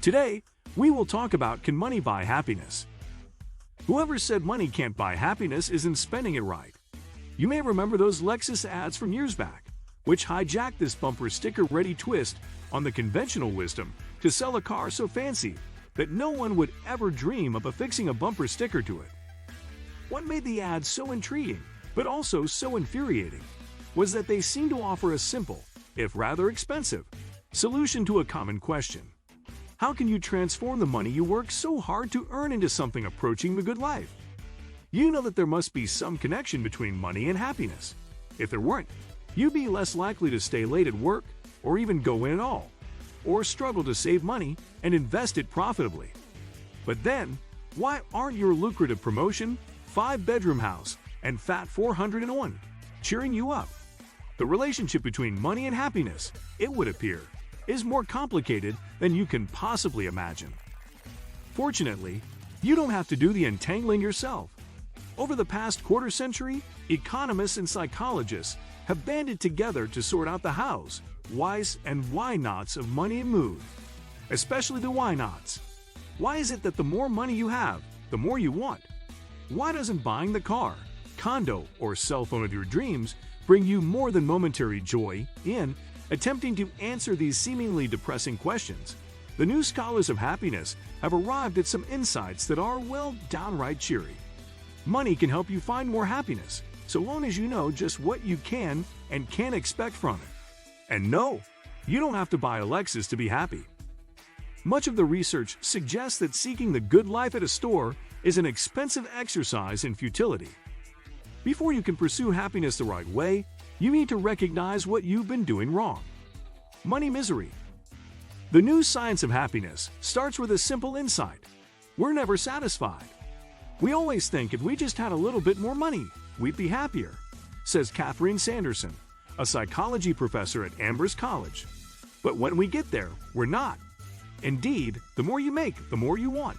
Today, we will talk about, can money buy happiness? Whoever said money can't buy happiness isn't spending it right. You may remember those Lexus ads from years back, which hijacked this bumper sticker-ready twist on the conventional wisdom to sell a car so fancy that no one would ever dream of affixing a bumper sticker to it. What made the ads so intriguing, but also so infuriating, was that they seemed to offer a simple, if rather expensive, solution to a common question. How can you transform the money you work so hard to earn into something approaching the good life? You know that there must be some connection between money and happiness. If there weren't, you'd be less likely to stay late at work, or even go in at all, or struggle to save money and invest it profitably. But then, why aren't your lucrative promotion, 5-bedroom house, and fat 401 cheering you up? The relationship between money and happiness, it would appear, is more complicated than you can possibly imagine. Fortunately, you don't have to do the untangling yourself. Over the past quarter century, economists and psychologists have banded together to sort out the hows, whys, and why nots of money and mood. Especially the why nots. Why is it that the more money you have, the more you want? Why doesn't buying the car, condo, or cell phone of your dreams bring you more than momentary joy? In attempting to answer these seemingly depressing questions, the new scholars of happiness have arrived at some insights that are, well, downright cheery. Money can help you find more happiness, so long as you know just what you can and can't expect from it. And no, you don't have to buy a Lexus to be happy. Much of the research suggests that seeking the good life at a store is an expensive exercise in futility. Before you can pursue happiness the right way, you need to recognize what you've been doing wrong. Money misery. The new science of happiness starts with a simple insight. We're never satisfied. We always think if we just had a little bit more money, we'd be happier, says Catherine Sanderson, a psychology professor at Amherst College. But when we get there, we're not. Indeed, the more you make, the more you want.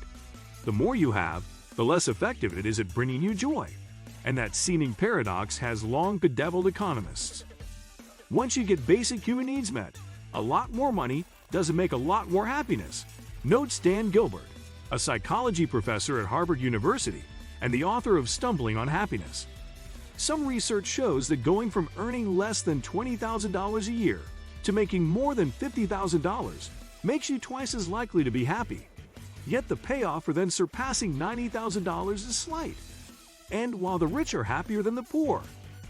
The more you have, the less effective it is at bringing you joy. And that seeming paradox has long bedeviled economists. Once you get basic human needs met, a lot more money doesn't make a lot more happiness, notes Dan Gilbert, a psychology professor at Harvard University and the author of Stumbling on Happiness. Some research shows that going from earning less than $20,000 a year to making more than $50,000 makes you twice as likely to be happy. Yet the payoff for then surpassing $90,000 is slight. And while the rich are happier than the poor,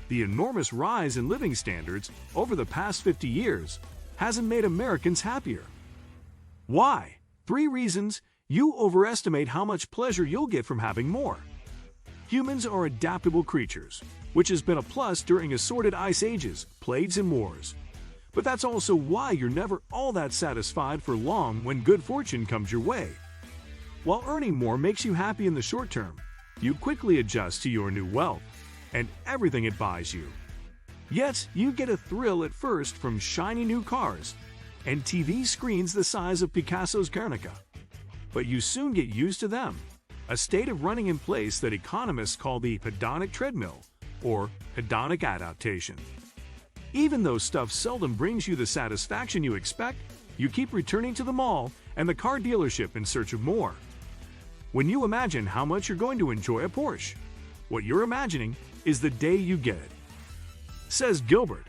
the enormous rise in living standards over the past 50 years hasn't made Americans happier. Why? 3 reasons you overestimate how much pleasure you'll get from having more. Humans are adaptable creatures, which has been a plus during assorted ice ages, plagues, and wars. But that's also why you're never all that satisfied for long when good fortune comes your way. While earning more makes you happy in the short term, you quickly adjust to your new wealth and everything it buys you. Yet, you get a thrill at first from shiny new cars and TV screens the size of Picasso's Guernica. But you soon get used to them, a state of running in place that economists call the hedonic treadmill or hedonic adaptation. Even though stuff seldom brings you the satisfaction you expect, you keep returning to the mall and the car dealership in search of more. When you imagine how much you're going to enjoy a Porsche, what you're imagining is the day you get it. Says Gilbert,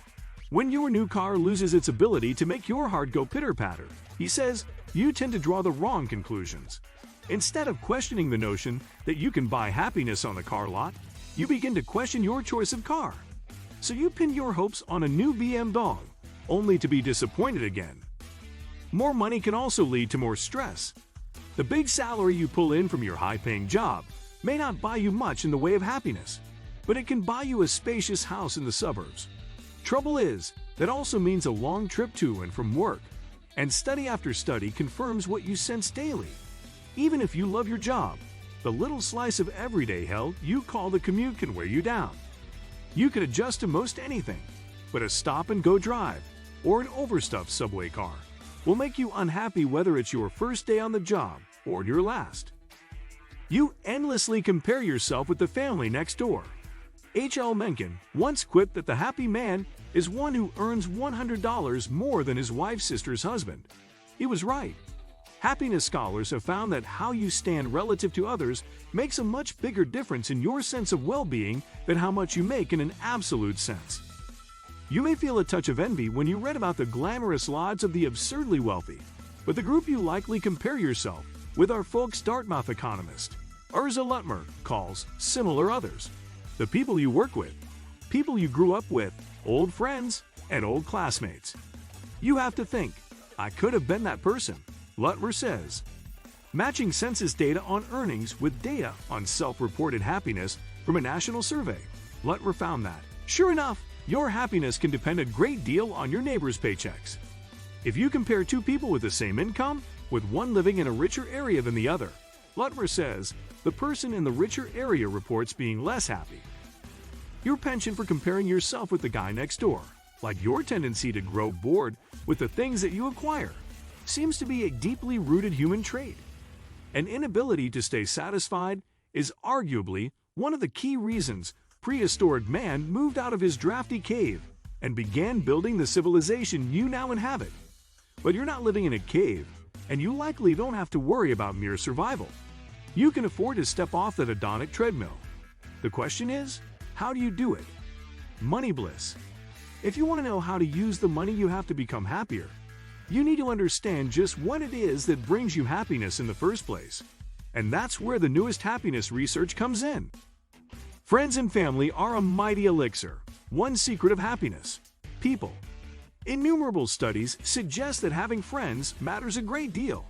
when your new car loses its ability to make your heart go pitter-patter, he says, you tend to draw the wrong conclusions. Instead of questioning the notion that you can buy happiness on the car lot, you begin to question your choice of car. So you pin your hopes on a new BM dog, only to be disappointed again. More money can also lead to more stress. The big salary you pull in from your high-paying job may not buy you much in the way of happiness, but it can buy you a spacious house in the suburbs. Trouble is, that also means a long trip to and from work, and study after study confirms what you sense daily. Even if you love your job, the little slice of everyday hell you call the commute can wear you down. You can adjust to most anything, but a stop-and-go drive or an overstuffed subway car will make you unhappy whether it's your first day on the job or your last. You endlessly compare yourself with the family next door. H.L. Mencken once quipped that the happy man is one who earns $100 more than his wife's sister's husband. He was right. Happiness scholars have found that how you stand relative to others makes a much bigger difference in your sense of well-being than how much you make in an absolute sense. You may feel a touch of envy when you read about the glamorous lives of the absurdly wealthy, but the group you likely compare yourself with are folks Dartmouth economist Urza Lutmer calls similar others. The people you work with, people you grew up with, old friends, and old classmates. You have to think, I could have been that person, Lutmer says. Matching census data on earnings with data on self-reported happiness from a national survey, Lutmer found that, sure enough, your happiness can depend a great deal on your neighbor's paychecks. If you compare two people with the same income, with one living in a richer area than the other, Lutmer says the person in the richer area reports being less happy. Your penchant for comparing yourself with the guy next door, like your tendency to grow bored with the things that you acquire, seems to be a deeply rooted human trait. An inability to stay satisfied is arguably one of the key reasons prehistoric man moved out of his drafty cave and began building the civilization you now inhabit. But you're not living in a cave, and you likely don't have to worry about mere survival. You can afford to step off that hedonic treadmill. The question is, how do you do it? Money bliss. If you want to know how to use the money you have to become happier, you need to understand just what it is that brings you happiness in the first place. And that's where the newest happiness research comes in. Friends and family are a mighty elixir, one secret of happiness. People. Innumerable studies suggest that having friends matters a great deal.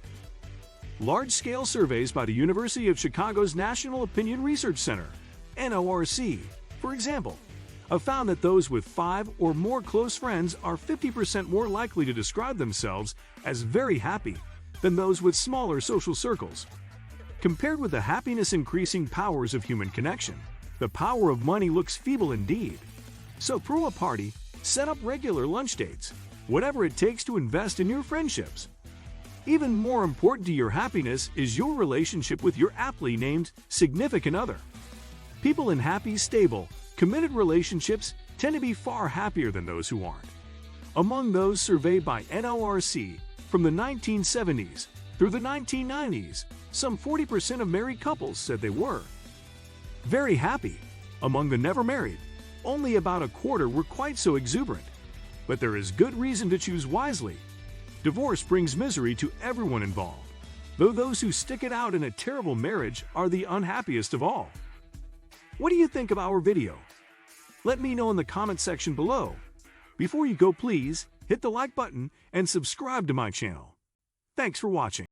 Large-scale surveys by the University of Chicago's National Opinion Research Center, NORC, for example, have found that those with 5 or more close friends are 50% more likely to describe themselves as very happy than those with smaller social circles. Compared with the happiness-increasing powers of human connection, the power of money looks feeble indeed. So throw a party, set up regular lunch dates, whatever it takes to invest in your friendships. Even more important to your happiness is your relationship with your aptly named significant other. People in happy, stable, committed relationships tend to be far happier than those who aren't. Among those surveyed by NORC from the 1970s through the 1990s, some 40% of married couples said they were very happy. Among the never married, only about a quarter were quite so exuberant. But there is good reason to choose wisely. Divorce brings misery to everyone involved, though those who stick it out in a terrible marriage are the unhappiest of all. What do you think of our video? Let me know in the comment section below. Before you go, please hit the like button and subscribe to my channel. Thanks for watching.